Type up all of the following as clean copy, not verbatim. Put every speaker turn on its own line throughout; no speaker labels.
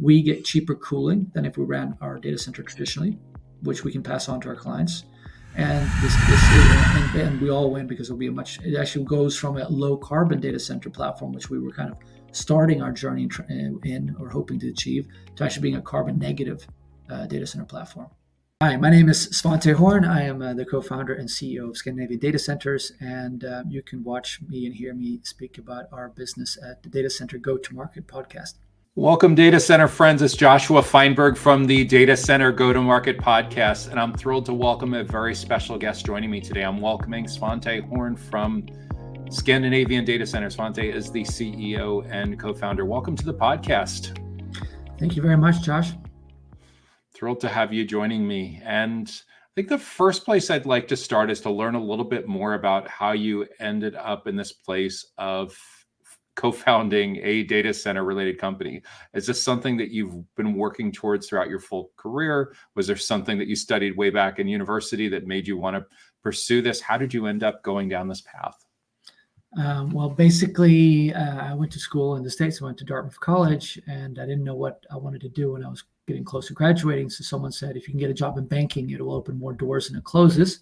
We get cheaper cooling than if we ran our data center traditionally, which we can pass on to our clients. And and we all win because it actually goes from a low carbon data center platform, which we were kind of starting our journey in or hoping to achieve, to actually being a carbon negative data center platform. Hi, my name is Svante Horn. I am the co-founder and CEO of Scandinavian Data Centers, and you can watch me and hear me speak about our business at the Data Center Go-to-Market podcast.
Welcome, Data Center friends. It's Joshua Feinberg from the Data Center Go-to-Market podcast, and I'm thrilled to welcome a very special guest joining me today. I'm welcoming Svante Horn from Scandinavian Data Centers. Svante is the CEO and co-founder. Welcome to the podcast.
Thank you very much, Josh.
Thrilled to have you joining me. And I think the first place I'd like to start is to learn a little bit more about how you ended up in this place of co-founding a data center related company. Is this something that you've been working towards throughout your full career? Was there something that you studied way back in university that made you want to pursue this? How did you end up going down this path?
Basically, I went to school in the States. I went to Dartmouth College, and I didn't know what I wanted to do when I was getting close to graduating. So someone said, if you can get a job in banking, it will open more doors than it closes.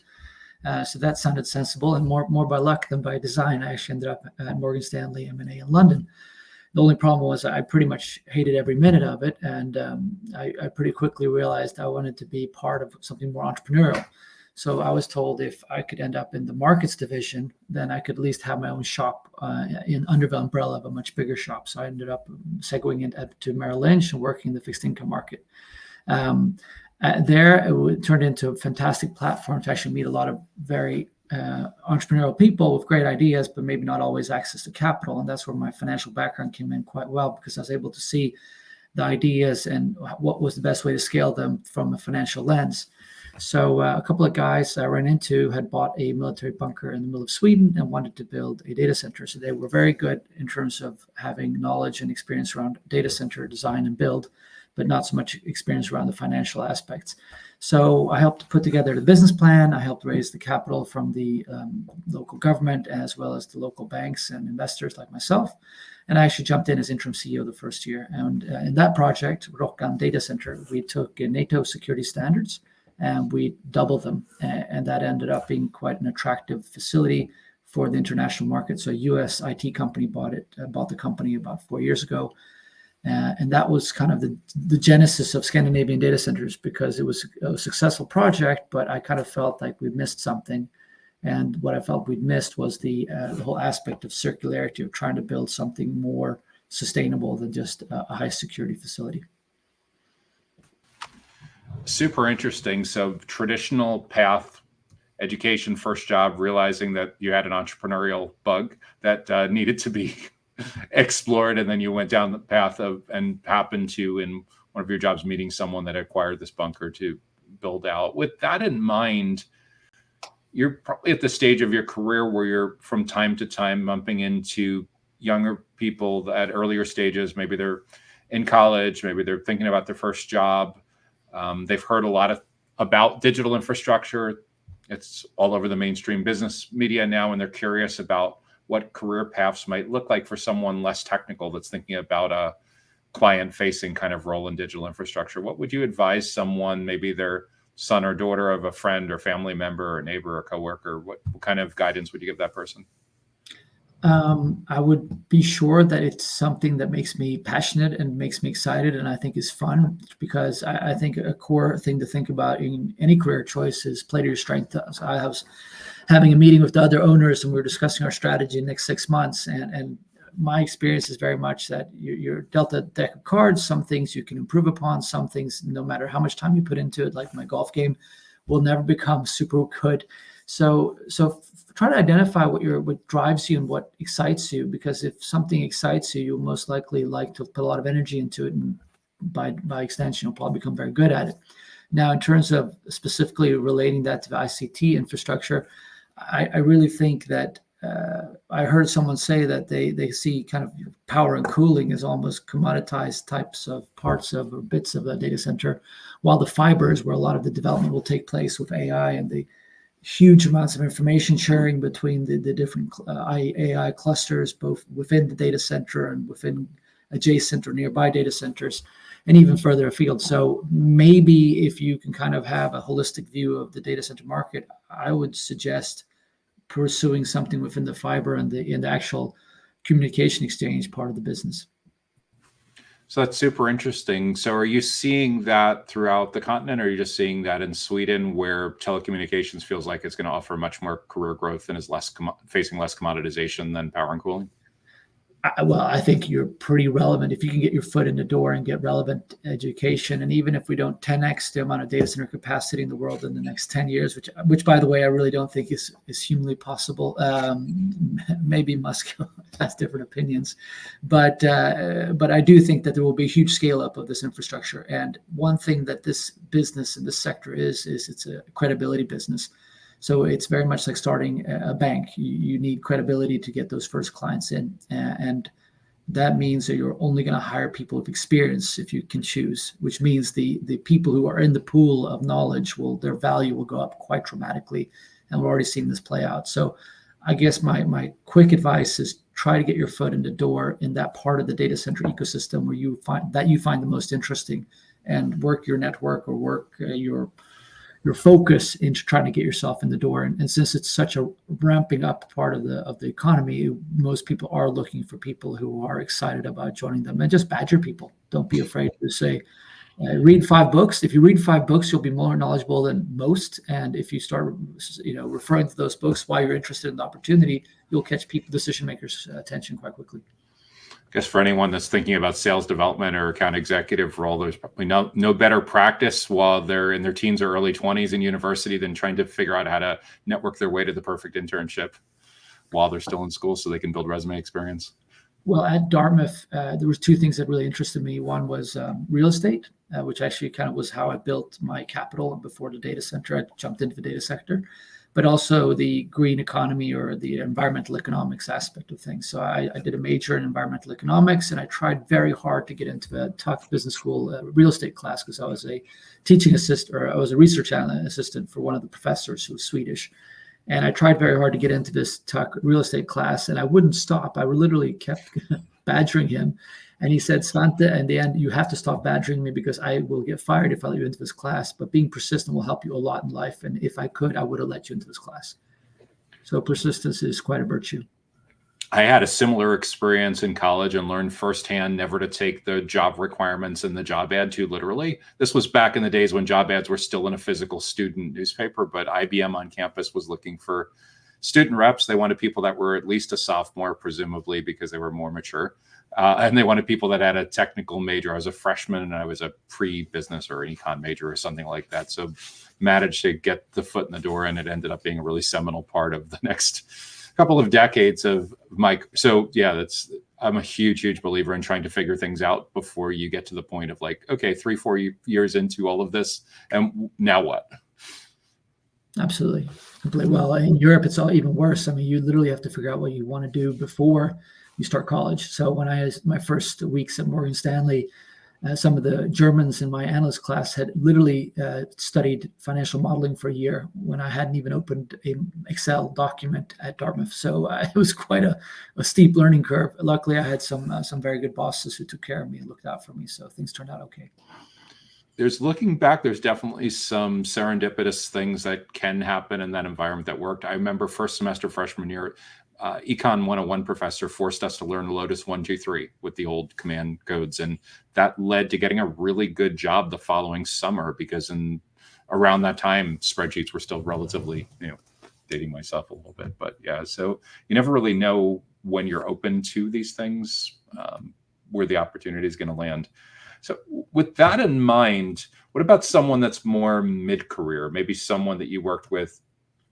So that sounded sensible, and more by luck than by design. I actually ended up at Morgan Stanley M&A in London. The only problem was I pretty much hated every minute of it, and I pretty quickly realized I wanted to be part of something more entrepreneurial. So I was told if I could end up in the markets division, then I could at least have my own shop under the umbrella of a much bigger shop. So I ended up segueing to Merrill Lynch and working in the fixed income market. There, it turned into a fantastic platform to actually meet a lot of very entrepreneurial people with great ideas, but maybe not always access to capital. And that's where my financial background came in quite well, because I was able to see the ideas and what was the best way to scale them from a financial lens. So a couple of guys I ran into had bought a military bunker in the middle of Sweden and wanted to build a data center. So they were very good in terms of having knowledge and experience around data center design and build, but not so much experience around the financial aspects. So I helped put together the business plan. I helped raise the capital from the local government, as well as the local banks and investors like myself. And I actually jumped in as interim CEO the first year. And in that project, Rockan Data Center, we took NATO security standards and we doubled them. And that ended up being quite an attractive facility for the international market. So a US IT company bought the company about 4 years ago. And that was kind of the genesis of Scandinavian Data Centers, because it was a successful project, but I kind of felt like we missed something. And what I felt we'd missed was the whole aspect of circularity, of trying to build something more sustainable than just a high security facility.
Super interesting. So traditional path, education, first job, realizing that you had an entrepreneurial bug that needed to be explored, and then you went down the path of and happened to, in one of your jobs, meeting someone that acquired this bunker to build out. With that in mind, you're probably at the stage of your career where you're from time to time bumping into younger people at earlier stages. Maybe they're in college, maybe they're thinking about their first job. They've heard a lot about digital infrastructure. It's all over the mainstream business media now, and they're curious about what career paths might look like for someone less technical that's thinking about a client-facing kind of role in digital infrastructure. What would you advise someone, maybe their son or daughter of a friend or family member or neighbor or coworker? What kind of guidance would you give that person?
I would be sure that it's something that makes me passionate and makes me excited and I think is fun, because I think a core thing to think about in any career choice is play to your strength. So I was having a meeting with the other owners and we were discussing our strategy in the next 6 months. And my experience is very much that you're dealt a deck of cards. Some things you can improve upon, some things, no matter how much time you put into it, like my golf game, will never become super good. So try to identify what drives you and what excites you, because if something excites you, you'll most likely like to put a lot of energy into it, and by extension, you'll probably become very good at it. Now, in terms of specifically relating that to the ICT infrastructure, I really think that I heard someone say that they see kind of power and cooling as almost commoditized types of parts of or bits of a data center, while the fibers, where a lot of the development will take place with AI and the huge amounts of information sharing between the different AI clusters, both within the data center and within adjacent or nearby data centers, and even further afield. So maybe if you can kind of have a holistic view of the data center market, I would suggest pursuing something within the fiber and the actual communication exchange part of the business.
So that's super interesting. So are you seeing that throughout the continent, or are you just seeing that in Sweden, where telecommunications feels like it's going to offer much more career growth and is facing less commoditization than power and cooling?
Well, I think you're pretty relevant if you can get your foot in the door and get relevant education. And even if we don't 10x the amount of data center capacity in the world in the next 10 years, which by the way, I really don't think is humanly possible. Maybe Musk has different opinions, but I do think that there will be a huge scale up of this infrastructure. And one thing that this business and this sector is it's a credibility business. So it's very much like starting a bank. You need credibility to get those first clients in. And that means that you're only going to hire people with experience if you can choose, which means the people who are in the pool of knowledge, their value will go up quite dramatically. And we're already seeing this play out. So I guess my quick advice is try to get your foot in the door in that part of the data center ecosystem where you find the most interesting, and work your network or work your focus into trying to get yourself in the door. And since it's such a ramping up part of the economy, most people are looking for people who are excited about joining them, and just badger people. Don't be afraid to say, read 5 books. If you read 5 books, you'll be more knowledgeable than most. And if you start, referring to those books while you're interested in the opportunity, you'll catch decision makers' attention quite quickly.
I guess for anyone that's thinking about sales development or account executive role, there's probably no better practice while they're in their teens or early 20s in university than trying to figure out how to network their way to the perfect internship while they're still in school so they can build resume experience.
Well, at Dartmouth, there was 2 things that really interested me. One was real estate, which actually kind of was how I built my capital before the data center. I jumped into the data sector, but also the green economy or the environmental economics aspect of things. So I did a major in environmental economics, and I tried very hard to get into the Tuck Business School real estate class because I was a teaching assistant, or I was a research assistant for one of the professors who was Swedish. And I tried very hard to get into this Tuck real estate class, and I wouldn't stop. I literally kept badgering him. And he said, Svante, in the end, you have to stop badgering me because I will get fired if I let you into this class. But being persistent will help you a lot in life. And if I could, I would have let you into this class. So persistence is quite a virtue.
I had a similar experience in college and learned firsthand never to take the job requirements in the job ad too literally. This was back in the days when job ads were still in a physical student newspaper, but IBM on campus was looking for student reps. They wanted people that were at least a sophomore, presumably because they were more mature. And they wanted people that had a technical major. I was a freshman and I was a pre-business or an econ major or something like that. So managed to get the foot in the door, and it ended up being a really seminal part of the next couple of decades of my. So yeah, I'm a huge believer in trying to figure things out before you get to the point of like, okay, 3-4 years into all of this, and now what?
Absolutely. Well, in Europe, it's all even worse. I mean, you literally have to figure out what you want to do before you start college. So when I was my first weeks at Morgan Stanley, some of the Germans in my analyst class had literally studied financial modeling for a year when I hadn't even opened an Excel document at Dartmouth. So it was quite a steep learning curve. Luckily, I had some very good bosses who took care of me and looked out for me. So things turned out okay.
Looking back, there's definitely some serendipitous things that can happen in that environment that worked. I remember first semester freshman year, Econ 101 professor forced us to learn Lotus 123 with the old command codes. And that led to getting a really good job the following summer, because around that time, spreadsheets were still relatively, dating myself a little bit. But yeah, so you never really know when you're open to these things, where the opportunity is going to land. So with that in mind, what about someone that's more mid-career, maybe someone that you worked with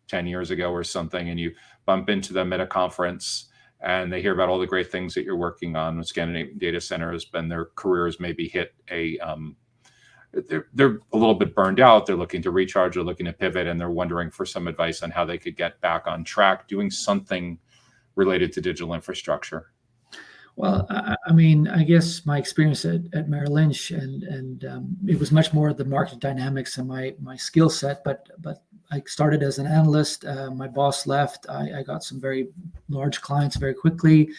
10 years ago or something, and you bump into them at a conference and they hear about all the great things that you're working on with Scandinavian Data Centers, and their careers maybe hit they're a little bit burned out. They're looking to recharge, they're looking to pivot, and they're wondering for some advice on how they could get back on track doing something related to digital infrastructure.
Well, I mean, I guess my experience at Merrill Lynch and it was much more the market dynamics and my skill set. But I started as an analyst. My boss left. I got some very large clients very quickly.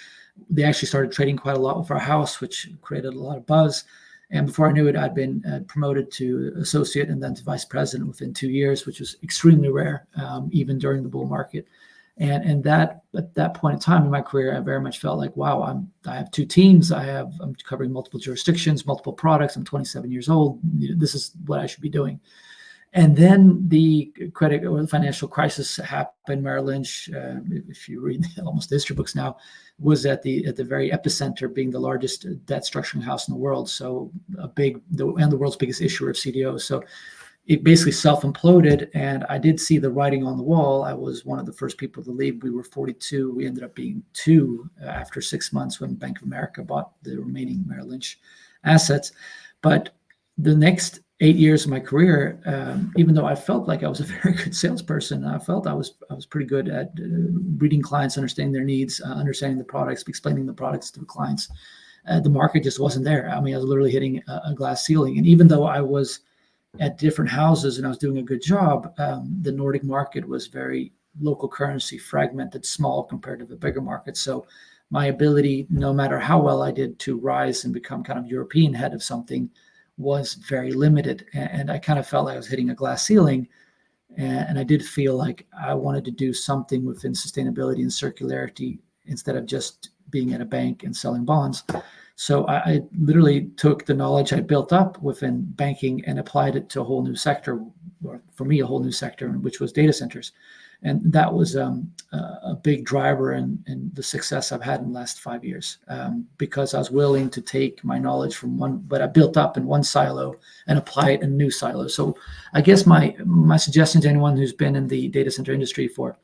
They actually started trading quite a lot with our house, which created a lot of buzz. And before I knew it, I'd been promoted to associate and then to vice president within 2 years, which was extremely rare, even during the bull market. And that at that point in time in my career, I very much felt like, wow, I have 2 teams. I'm covering multiple jurisdictions, multiple products. I'm 27 years old. This is what I should be doing. And then the credit or the financial crisis happened. Merrill Lynch, if you read almost the history books now, was at the very epicenter, being the largest debt structuring house in the world. So and the world's biggest issuer of CDOs. So it basically self-imploded, and I did see the writing on the wall. I was one of the first people to leave. We were 42. We ended up being 2 after 6 months when Bank of America bought the remaining Merrill Lynch assets. But the next 8 years of my career, even though I felt like I was a very good salesperson, I felt I was pretty good at reading clients, understanding their needs, understanding the products, explaining the products to the clients. The market just wasn't there. I mean, I was literally hitting a glass ceiling. And even though I was at different houses and I was doing a good job, the Nordic market was very local currency, fragmented, small compared to the bigger market. So my ability, no matter how well I did, to rise and become kind of European head of something was very limited. And I kind of felt like I was hitting a glass ceiling. And I did feel like I wanted to do something within sustainability and circularity instead of just being at a bank and selling bonds. So I literally took the knowledge I built up within banking and applied it to a whole new sector, or for me, a whole new sector, which was data centers. And that was a big driver in the success I've had in the last 5 years, because I was willing to take my knowledge from what I built up in one silo and apply it in a new silo. So I guess my suggestion to anyone who's been in the data center industry for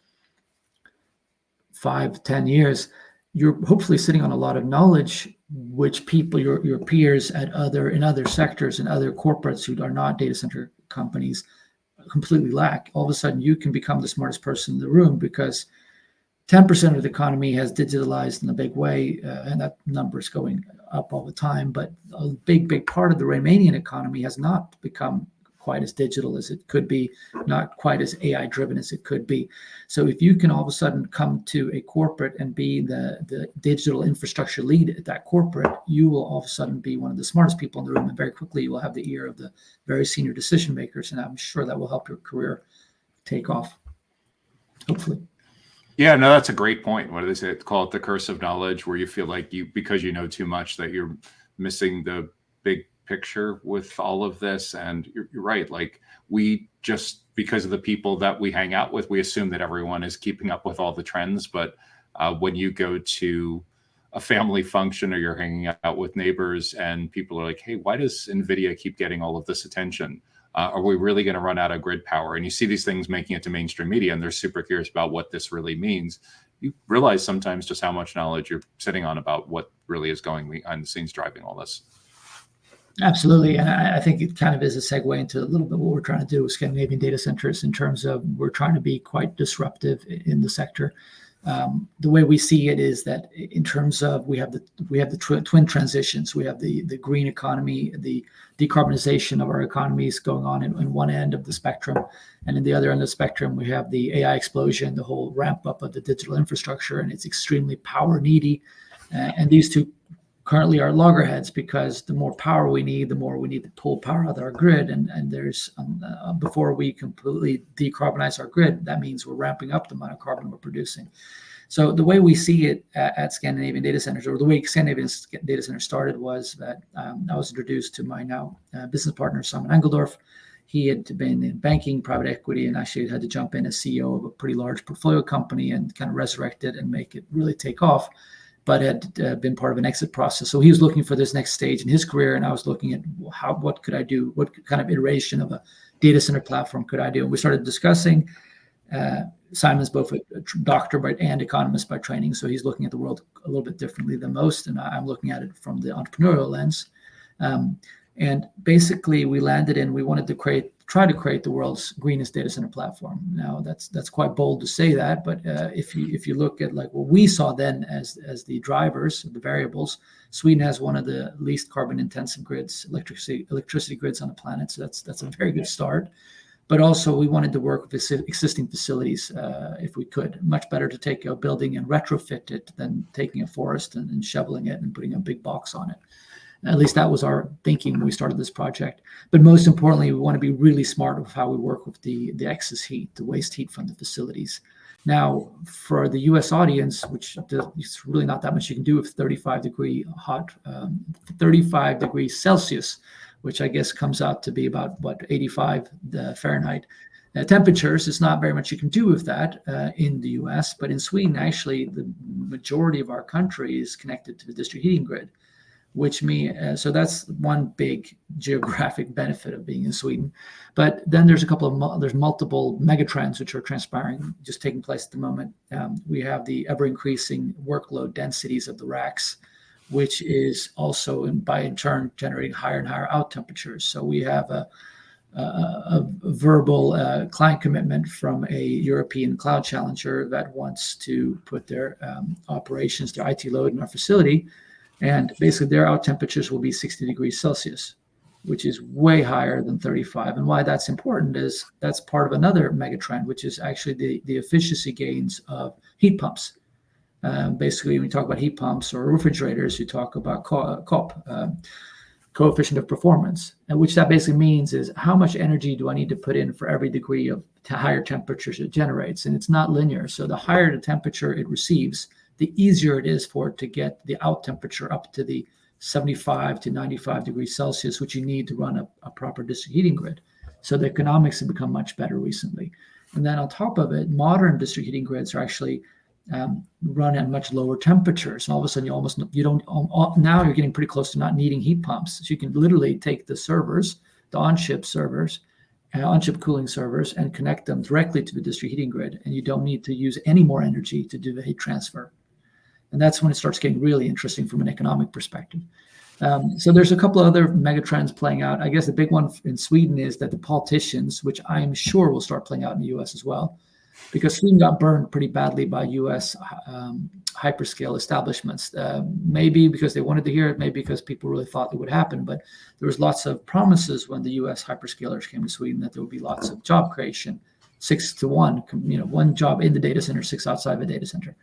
5-10 years, you're hopefully sitting on a lot of knowledge, which people, your peers in other sectors and other corporates who are not data center companies, completely lack. All of a sudden, you can become the smartest person in the room because 10% of the economy has digitalized in a big way, and that number is going up all the time. But a big part of the Romanian economy has not become quite as digital as it could be, not quite as AI driven as it could be. So if you can all of a sudden come to a corporate and be the digital infrastructure lead at that corporate, you will all of a sudden be one of the smartest people in the room, and very quickly you will have the ear of the very senior decision makers, and I'm sure that will help your career take off, hopefully.
Yeah, no, that's a great point. What do they say? Call it the curse of knowledge, where you feel like because you know too much, that you're missing the big picture with all of this. And you're right. Like, we just, because of the people that we hang out with, we assume that everyone is keeping up with all the trends. But when you go to a family function or you're hanging out with neighbors and people are like, hey, why does NVIDIA keep getting all of this attention? Are we really going to run out of grid power? And you see these things making it to mainstream media, and they're super curious about what this really means. You realize sometimes just how much knowledge you're sitting on about what really is going behind the scenes driving all this.
Absolutely. And I think it kind of is a segue into a little bit what we're trying to do with Scandinavian Data Centers, in terms of we're trying to be quite disruptive in the sector. The way we see it is that in terms of we have the twin transitions. We have the green economy, the decarbonization of our economies going on in one end of the spectrum. And in the other end of the spectrum, we have the AI explosion, the whole ramp up of the digital infrastructure, and it's extremely power needy. And these two currently are loggerheads, because the more power we need, the more we need to pull power out of our grid. And there's before we completely decarbonize our grid, that means we're ramping up the amount of carbon we're producing. So the way we see it at Scandinavian Data Centers, or the way Scandinavian Data Centers started, was that I was introduced to my now business partner, Simon Engeldorf. He had been in banking, private equity, and actually had to jump in as CEO of a pretty large portfolio company and kind of resurrect it and make it really take off, but had been part of an exit process. So he was looking for this next stage in his career, and I was looking at what could I do? What kind of iteration of a data center platform could I do? And we started discussing. Simon's both a doctor and economist by training, so he's looking at the world a little bit differently than most, and I'm looking at it from the entrepreneurial lens. And basically, we landed in, we wanted to try to create the world's greenest data center platform. Now, that's quite bold to say that, but if you look at like what we saw then as the drivers, the variables, Sweden has one of the least carbon intensive grids, electricity grids on the planet. So that's a very good start. But also, we wanted to work with existing facilities if we could. Much better to take a building and retrofit it than taking a forest and shoveling it and putting a big box on it. At least that was our thinking when we started this project. But most importantly, we want to be really smart with how we work with the excess heat, the waste heat from the facilities. Now, for the U.S. audience, which it's really not that much you can do with 35 degrees Celsius, which I guess comes out to be about 85 Fahrenheit temperatures. It's not very much you can do with that in the U.S. But in Sweden, actually, the majority of our country is connected to the district heating grid, which means so that's one big geographic benefit of being in Sweden. But then there's there's multiple megatrends which are transpiring, just taking place at the moment. We have the ever increasing workload densities of the racks, which is also in turn generating higher and higher out temperatures. So we have a verbal client commitment from a European cloud challenger that wants to put their operations, their IT load in our facility. And basically their out temperatures will be 60 degrees Celsius, which is way higher than 35. And why that's important is that's part of another mega trend, which is actually the efficiency gains of heat pumps. Basically, when you talk about heat pumps or refrigerators, you talk about COP, coefficient of performance, and which that basically means is how much energy do I need to put in for every degree of higher temperatures it generates. And it's not linear. So the higher the temperature it receives, the easier it is for it to get the out temperature up to the 75 to 95 degrees Celsius, which you need to run a proper district heating grid. So the economics have become much better recently. And then on top of it, modern district heating grids are actually run at much lower temperatures. All of a sudden, now you're getting pretty close to not needing heat pumps. So you can literally take the servers, the on-chip servers, on-chip cooling servers, and connect them directly to the district heating grid. And you don't need to use any more energy to do the heat transfer. And that's when it starts getting really interesting from an economic perspective. So there's a couple of other mega trends playing out. I guess the big one in Sweden is that the politicians, which I'm sure will start playing out in the US as well, because Sweden got burned pretty badly by US hyperscale establishments. Maybe because they wanted to hear it, maybe because people really thought it would happen. But there was lots of promises when the US hyperscalers came to Sweden that there would be lots of job creation, 6 to 1, one job in the data center, 6 outside the data center.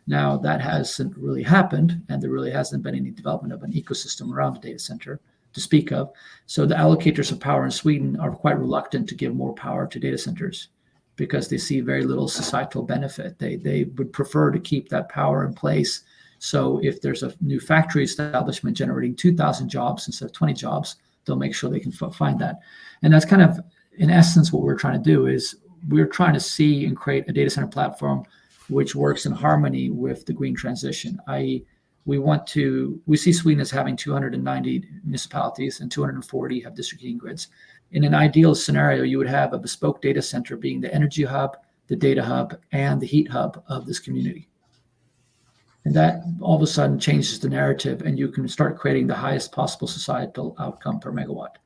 Now, that hasn't really happened, and there really hasn't been any development of an ecosystem around the data center to speak of. So the allocators of power in Sweden are quite reluctant to give more power to data centers because they see very little societal benefit. They would prefer to keep that power in place. So if there's a new factory establishment generating 2,000 jobs instead of 20 jobs, they'll make sure they can find that. And that's kind of, in essence, what we're trying to do is we're trying to see and create a data center platform which works in harmony with the green transition, i.e. we see Sweden as having 290 municipalities and 240 have district heating grids. In an ideal scenario, you would have a bespoke data center being the energy hub, the data hub, and the heat hub of this community. And that all of a sudden changes the narrative, and you can start creating the highest possible societal outcome per megawatt.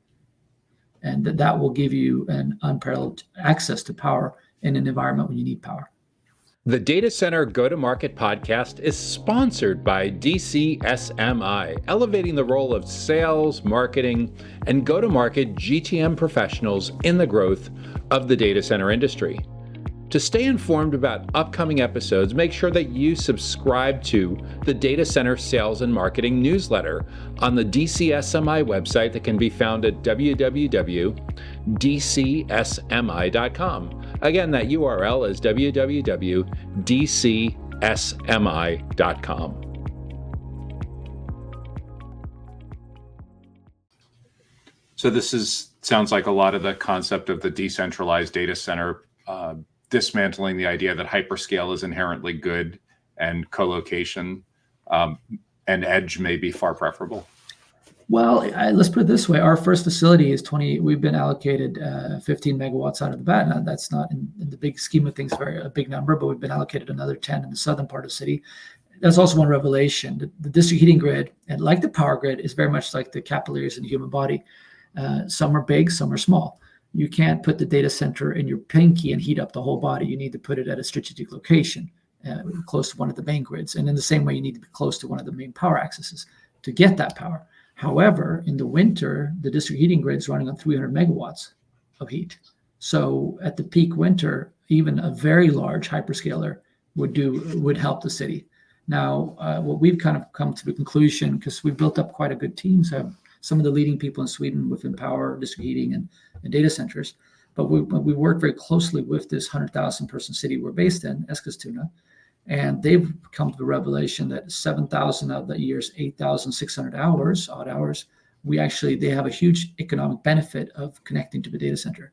And that will give you an unparalleled access to power in an environment when you need power.
The Data Center Go-to-Market podcast is sponsored by DCSMI, elevating the role of sales, marketing, and go-to-market GTM professionals in the growth of the data center industry. To stay informed about upcoming episodes, make sure that you subscribe to the Data Center Sales and Marketing newsletter on the DCSMI website that can be found at www.dcsmi.com. Again, that URL is www.dcsmi.com.
So this sounds like a lot of the concept of the decentralized data center, dismantling the idea that hyperscale is inherently good and co-location and edge may be far preferable.
Well, let's put it this way. Our first facility is 20. We've been allocated 15 megawatts out of the bat. Now, that's not in the big scheme of things a big number, but we've been allocated another 10 in the southern part of the city. That's also one revelation. The district heating grid, and like the power grid, is very much like the capillaries in the human body. Some are big, some are small. You can't put the data center in your pinky and heat up the whole body. You need to put it at a strategic location, close to one of the main grids. And in the same way, you need to be close to one of the main power accesses to get that power. However, in the winter, the district heating grid is running on 300 megawatts of heat. So at the peak winter, even a very large hyperscaler would help the city. Now, what we've kind of come to the conclusion, because we've built up quite a good teams, have some of the leading people in Sweden within power, district heating, and data centers. But we work very closely with this 100,000 person city we're based in, Eskilstuna, and they've come to the revelation that 7,000 out of that year's 8,600 hours, odd hours, they have a huge economic benefit of connecting to the data center.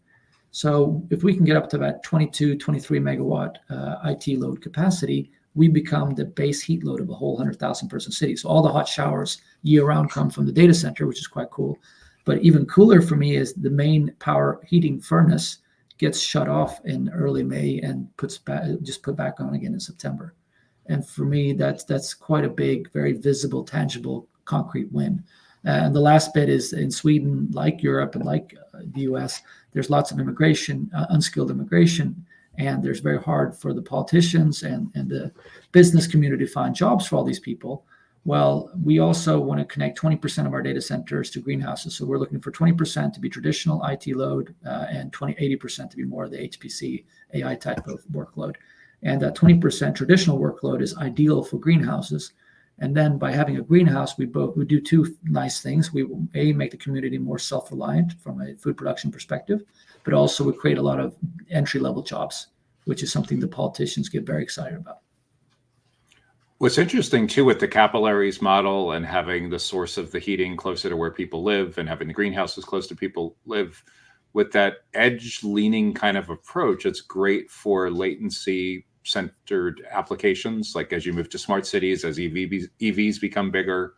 So if we can get up to about 22, 23 megawatt IT load capacity, we become the base heat load of a whole 100,000 person city. So all the hot showers year round come from the data center, which is quite cool. But even cooler for me is the main power heating furnace gets shut off in early May and put back on again in September. And for me, that's quite a big, very visible, tangible, concrete win. And the last bit is in Sweden, like Europe and like the US, there's lots of immigration, unskilled immigration, and there's very hard for the politicians and the business community to find jobs for all these people. Well, we also want to connect 20% of our data centers to greenhouses. So we're looking for 20% to be traditional IT load and 80% to be more of the HPC AI type of workload. And that 20% traditional workload is ideal for greenhouses. And then by having a greenhouse, we do two nice things. We make the community more self-reliant from a food production perspective, but also we create a lot of entry-level jobs, which is something the politicians get very excited about.
What's interesting too with the capillaries model and having the source of the heating closer to where people live and having the greenhouses close to people live, with that edge leaning kind of approach, it's great for latency centered applications. Like as you move to smart cities, as EVs become bigger,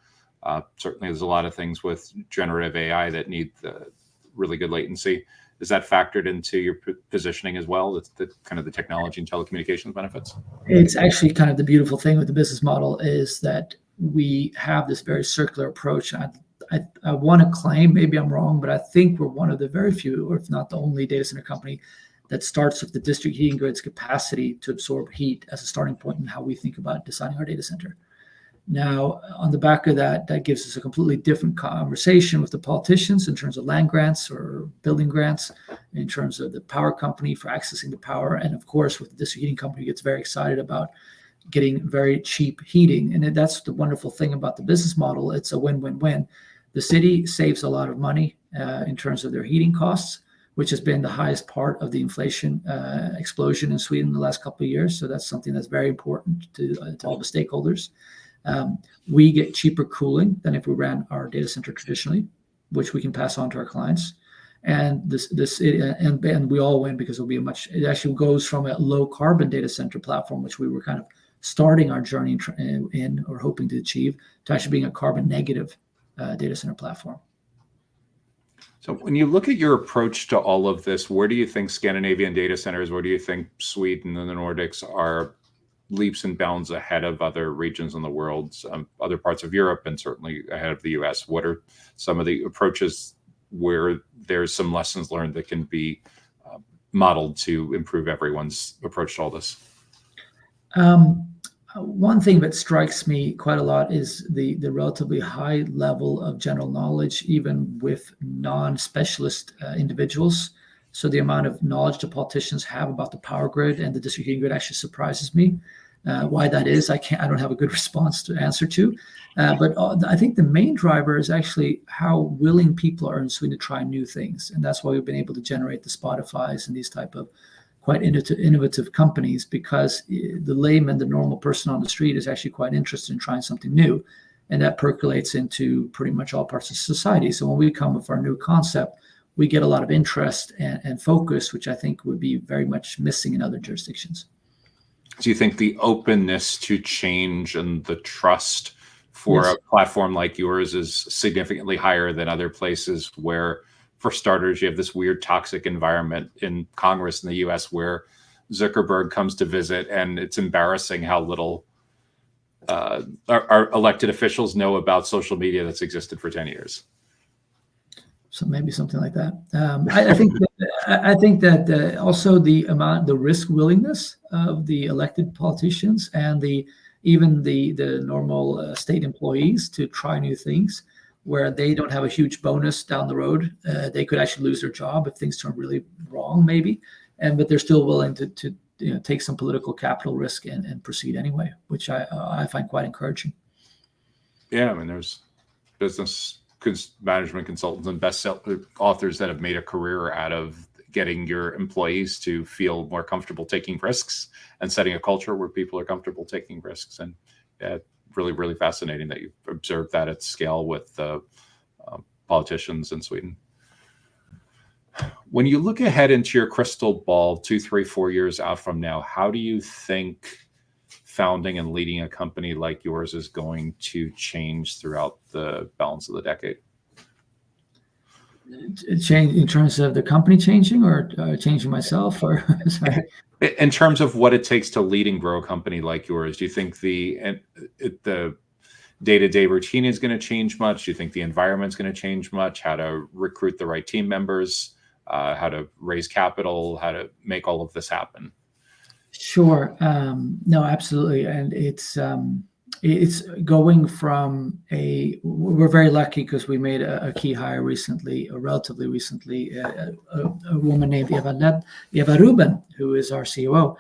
certainly there's a lot of things with generative AI that need the really good latency. Is that factored into your positioning as well? That's the kind of the technology and telecommunications benefits?
It's actually kind of the beautiful thing with the business model is that we have this very circular approach. I want to claim, maybe I'm wrong, but I think we're one of the very few, or if not the only data center company that starts with the district heating grid's capacity to absorb heat as a starting point in how we think about designing our data center. Now, on the back of that gives us a completely different conversation with the politicians in terms of land grants or building grants, in terms of the power company for accessing the power. And of course, with the district heating company, gets very excited about getting very cheap heating. And that's the wonderful thing about the business model. It's a win-win-win. The city saves a lot of money in terms of their heating costs, which has been the highest part of the inflation explosion in Sweden in the last couple of years. So that's something that's very important to all the stakeholders. We get cheaper cooling than if we ran our data center traditionally, which we can pass on to our clients. And and we all win because it actually goes from a low carbon data center platform, which we were kind of starting our journey in or hoping to achieve, to actually being a carbon negative data center platform.
So when you look at your approach to all of this, where do you think Scandinavian data centers, where do you think Sweden and the Nordics are leaps and bounds ahead of other regions in the world, other parts of Europe, and certainly ahead of the US? What are some of the approaches where there's some lessons learned that can be modeled to improve everyone's approach to all this?
One thing that strikes me quite a lot is the relatively high level of general knowledge, even with non-specialist individuals. So the amount of knowledge the politicians have about the power grid and the district heating grid actually surprises me. Why that is, I don't have a good response to answer to. But I think the main driver is actually how willing people are in Sweden to try new things. And that's why we've been able to generate the Spotifys and these type of quite innovative companies, because the layman, the normal person on the street, is actually quite interested in trying something new. And that percolates into pretty much all parts of society. So when we come with our new concept, we get a lot of interest and focus, which I think would be very much missing in other jurisdictions.
Do you think the openness to change and the trust for
Yes.
a platform like yours is significantly higher than other places where, for starters, you have this weird toxic environment in Congress in the US where Zuckerberg comes to visit, and it's embarrassing how little our elected officials know about social media that's existed for 10 years?
So maybe something like that. I think that also the risk willingness of the elected politicians and even the normal state employees to try new things, where they don't have a huge bonus down the road. They could actually lose their job if things turn really wrong, maybe, but they're still willing to take some political capital risk and proceed anyway, which I find quite encouraging.
Yeah, I mean, there's business management consultants and best-selling authors that have made a career out of getting your employees to feel more comfortable taking risks and setting a culture where people are comfortable taking risks. And really, really fascinating that you've observed that at scale with politicians in Sweden. When you look ahead into your crystal ball 2, 3, 4 years out from now, how do you think founding and leading a company like yours is going to change throughout the balance of the decade?
Change in terms of the company changing, or changing myself, or sorry?
In terms of what it takes to lead and grow a company like yours, do you think the day-to-day routine is going to change much? Do you think the environment's going to change much? How to recruit the right team members, how to raise capital, how to make all of this happen? Sure.
No, absolutely. And it's going from we're very lucky because we made a key hire recently, relatively recently, a woman named Eva Ruben, who is our COO.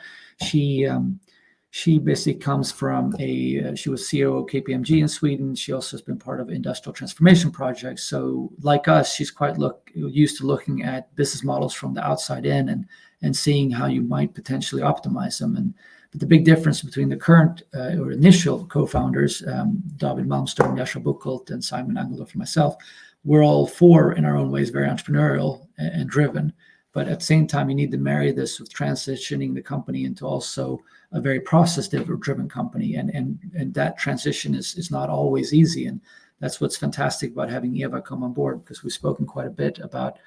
She basically comes from she was CEO of KPMG in Sweden. She also has been part of industrial transformation projects. So like us, she's quite used to looking at business models from the outside in and seeing how you might potentially optimize them. But the big difference between the current or initial co-founders, David Malmström, Joshua Buchholz, and Simon Angeloff, and myself, we're all four in our own ways very entrepreneurial and driven. But at the same time, you need to marry this with transitioning the company into also a very process-driven company. And that transition is not always easy. And that's what's fantastic about having Eva come on board, because we've spoken quite a bit about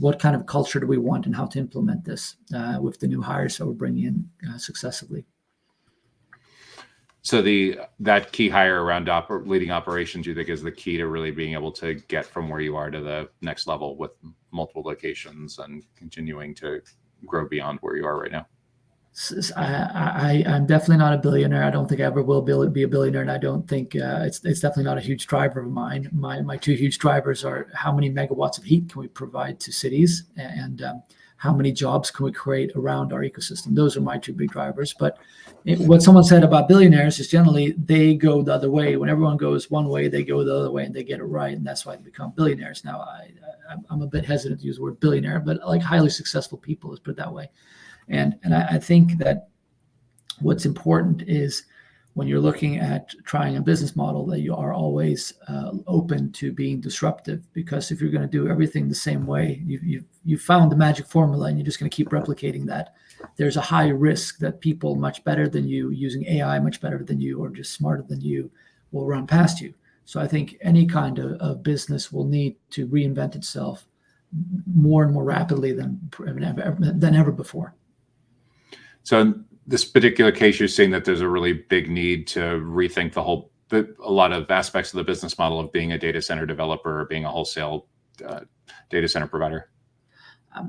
what kind of culture do we want and how to implement this with the new hires that we're bringing in successively.
So that key hire around leading operations, you think, is the key to really being able to get from where you are to the next level with multiple locations and continuing to grow beyond where you are right now?
I'm definitely not a billionaire. I don't think I ever will be a billionaire, and I don't think it's definitely not a huge driver of mine. My two huge drivers are how many megawatts of heat can we provide to cities, and how many jobs can we create around our ecosystem. Those are my two big drivers. But what someone said about billionaires is generally they go the other way. When everyone goes one way, they go the other way, and they get it right, and that's why they become billionaires. Now, I'm a bit hesitant to use the word billionaire, but like highly successful people, let's put it that way. And I think that what's important is when you're looking at trying a business model that you are always open to being disruptive, because if you're going to do everything the same way, you found the magic formula and you're just going to keep replicating that. There's a high risk that people much better than you, using AI much better than you, or just smarter than you, will run past you. So I think any kind of business will need to reinvent itself more and more rapidly than ever before.
So in this particular case, you're seeing that there's a really big need to rethink a lot of aspects of the business model of being a data center developer or being a wholesale data center provider.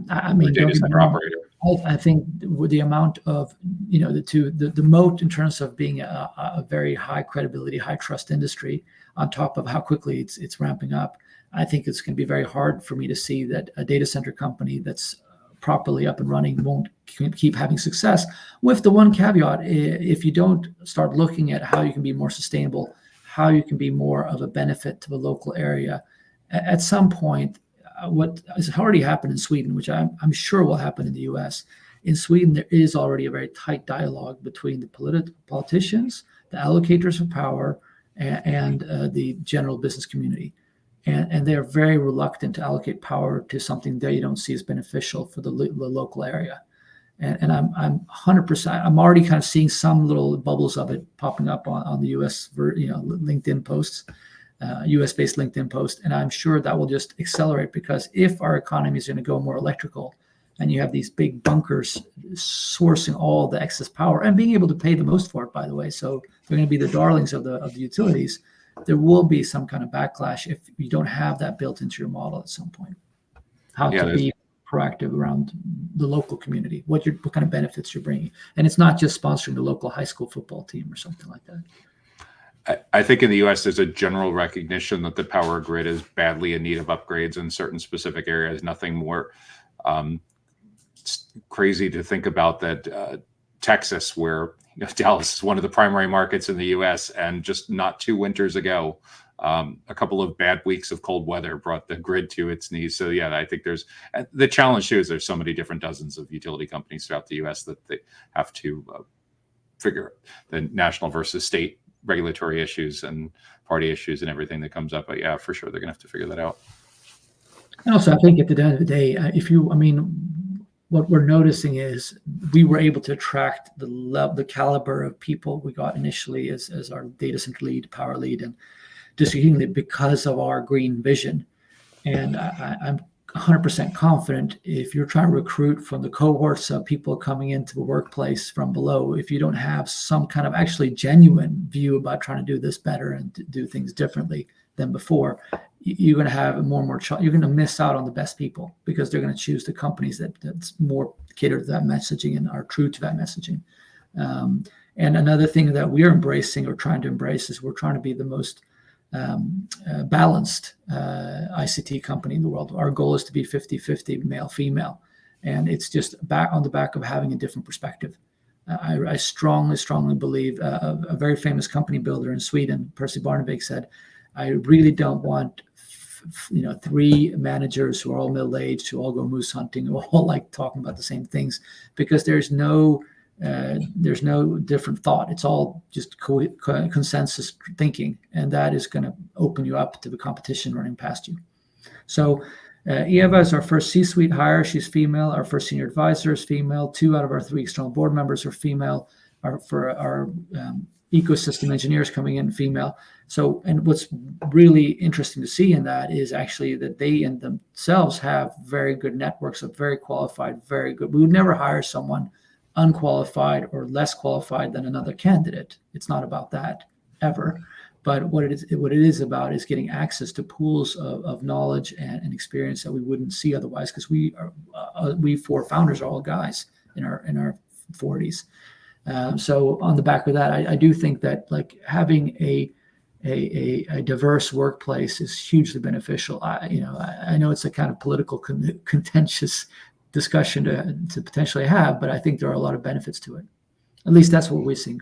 I mean,
data center operator.
I think with the amount of, the moat in terms of being a very high credibility, high trust industry, on top of how quickly it's ramping up, I think it's going to be very hard for me to see that a data center company that's properly up and running won't keep having success, with the one caveat: if you don't start looking at how you can be more sustainable, how you can be more of a benefit to the local area, at some point, what has already happened in Sweden, which I'm sure will happen in the US. In Sweden, there is already a very tight dialogue between the politicians, the allocators of power, and the general business community. And they're very reluctant to allocate power to something they don't see as beneficial for the local area. And I'm 100%. I'm already kind of seeing some little bubbles of it popping up on the US, LinkedIn posts, US-based LinkedIn posts, and I'm sure that will just accelerate, because if our economy is going to go more electrical, and you have these big bunkers sourcing all the excess power and being able to pay the most for it, by the way, so they're going to be the darlings of the utilities. There will be some kind of backlash if you don't have that built into your model at some point. How to be proactive around the local community, what kind of benefits you're bringing. And it's not just sponsoring the local high school football team or something like that.
I think in the US, there's a general recognition that the power grid is badly in need of upgrades in certain specific areas, nothing more crazy to think about that Texas, where Dallas is one of the primary markets in the U.S., and just not 2 winters ago, a couple of bad weeks of cold weather brought the grid to its knees. So yeah, I think there's the challenge too is there's so many different dozens of utility companies throughout the U.S. that they have to figure the national versus state regulatory issues and party issues and everything that comes up. But yeah, for sure, they're gonna have to figure that out.
And also, I think at the end of the day, what we're noticing is we were able to attract the caliber of people we got initially as our data center lead, power lead, and district heating lead because of our green vision. And I'm 100% confident if you're trying to recruit from the cohorts of people coming into the workplace from below, if you don't have some kind of actually genuine view about trying to do this better and to do things differently than before, you're going to have more and more, you're going to miss out on the best people because they're going to choose the companies that's more catered to that messaging and are true to that messaging. And another thing that we're embracing or trying to embrace is we're trying to be the most balanced ICT company in the world. Our goal is to be 50-50 male, female. And it's just on the back of having a different perspective. I strongly believe a very famous company builder in Sweden, Percy Barnevik, said, I really don't want 3 managers who are all middle-aged, who all go moose hunting, who all like talking about the same things, because there's no different thought. It's all just consensus thinking, and that is going to open you up to the competition running past you. So Eva is our first C-suite hire. She's female. Our first senior advisor is female. 2 out of our 3 external board members are female. Our ecosystem engineers coming in, female. So, and what's really interesting to see in that is actually that they in themselves have very good networks of very qualified, very good. We would never hire someone unqualified or less qualified than another candidate. It's not about that ever. But what it is about is getting access to pools of knowledge and experience that we wouldn't see otherwise, because we 4 founders are all guys in our 40s. So on the back of that, I do think that like having a diverse workplace is hugely beneficial. I know it's a kind of political contentious discussion to potentially have, but I think there are a lot of benefits to it. At least that's what we're seeing.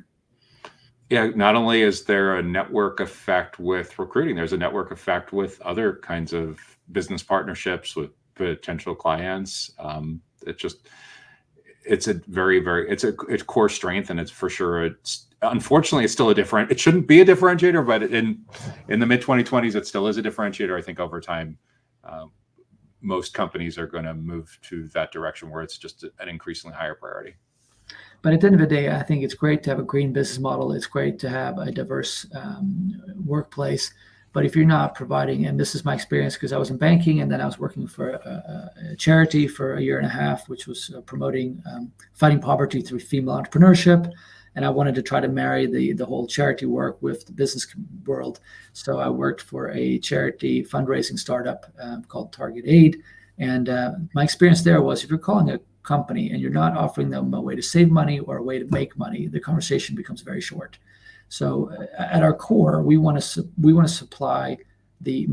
Yeah, not only is there a network effect with recruiting, there's a network effect with other kinds of business partnerships with potential clients. It's a it's a core strength, and it's for sure. Unfortunately, it's still it shouldn't be a differentiator, but in the mid 2020s, it still is a differentiator. I think over time, most companies are going to move to that direction where it's just an increasingly higher priority.
But at the end of the day, I think it's great to have a green business model. It's great to have a diverse workplace. But if you're not providing, and this is my experience because I was in banking and then I was working for a charity for 1.5 years, which was promoting fighting poverty through female entrepreneurship. And I wanted to try to marry the whole charity work with the business world. So I worked for a charity fundraising startup called Target Aid. And my experience there was, if you're calling a company and you're not offering them a way to save money or a way to make money, the conversation becomes very short. So at our core, we want to supply the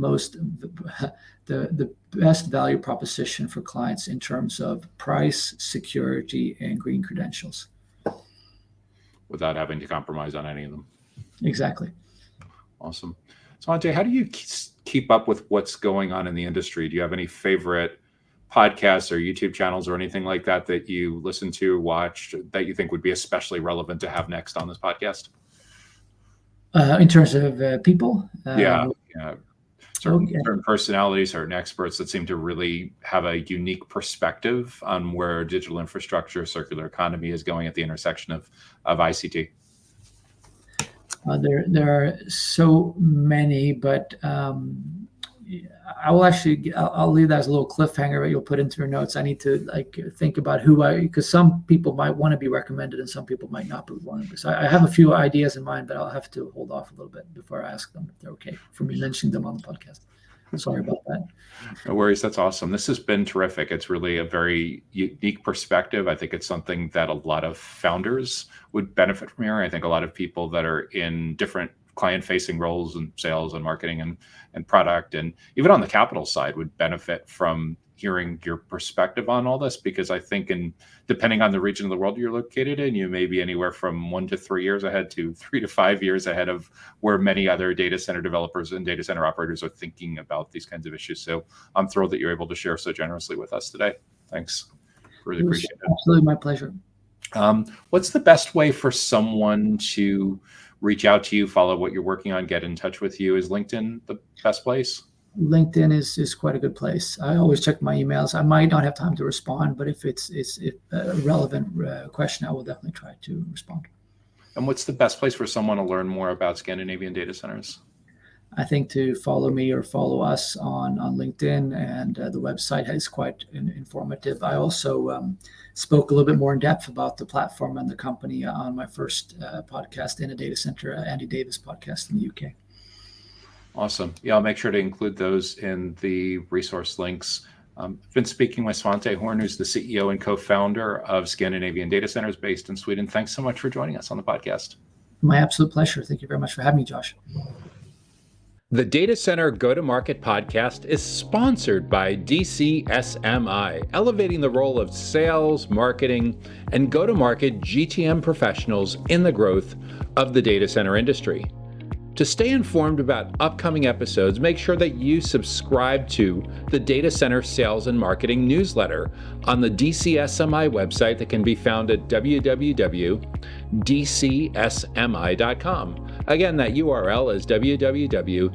best value proposition for clients in terms of price, security, and green credentials,
without having to compromise on any of them.
Exactly.
Awesome. Svante, how do you keep up with what's going on in the industry? Do you have any favorite podcasts or YouTube channels or anything like that that you listen to, watch, that you think would be especially relevant to have next on this podcast?
In terms of people?
Certain personalities, certain experts that seem to really have a unique perspective on where digital infrastructure, circular economy is going at the intersection of ICT.
There are so many, but I'll leave that as a little cliffhanger that you'll put into your notes. I need to think about because some people might want to be recommended and some people might not be wanted. So I have a few ideas in mind, but I'll have to hold off a little bit before I ask them if they're okay for me mentioning them on the podcast. Sorry about that.
No worries. That's awesome. This has been terrific. It's really a very unique perspective. I think it's something that a lot of founders would benefit from here. I think a lot of people that are in different client-facing roles in sales and marketing and product, and even on the capital side, would benefit from hearing your perspective on all this, because I think depending on the region of the world you're located in, you may be anywhere from 1 to 3 years ahead to 3 to 5 years ahead of where many other data center developers and data center operators are thinking about these kinds of issues. So I'm thrilled that you're able to share so generously with us today. Thanks. Really appreciate it.
Absolutely my pleasure.
What's the best way for someone to reach out to you, follow what you're working on, get in touch with you? Is LinkedIn the best place?
LinkedIn is quite a good place. I always check my emails. I might not have time to respond, but if it's a relevant question, I will definitely try to respond.
And what's the best place for someone to learn more about Scandinavian Data Centers?
I think to follow me or follow us on LinkedIn, and the website is quite informative. I also spoke a little bit more in depth about the platform and the company on my first podcast in a data center, Andy Davis podcast in the UK.
Awesome. Yeah, I'll make sure to include those in the resource links. I've been speaking with Svante Horn, who's the CEO and co-founder of Scandinavian Data Centers based in Sweden. Thanks so much for joining us on the podcast.
My absolute pleasure. Thank you very much for having me, Josh.
The Data Center Go-to-Market podcast is sponsored by DCSMI, elevating the role of sales, marketing, and go-to-market GTM professionals in the growth of the data center industry. To stay informed about upcoming episodes, make sure that you subscribe to the Data Center Sales and Marketing newsletter on the DCSMI website that can be found at www.dcsmi.com. Again, that URL is www.dcsmi.com.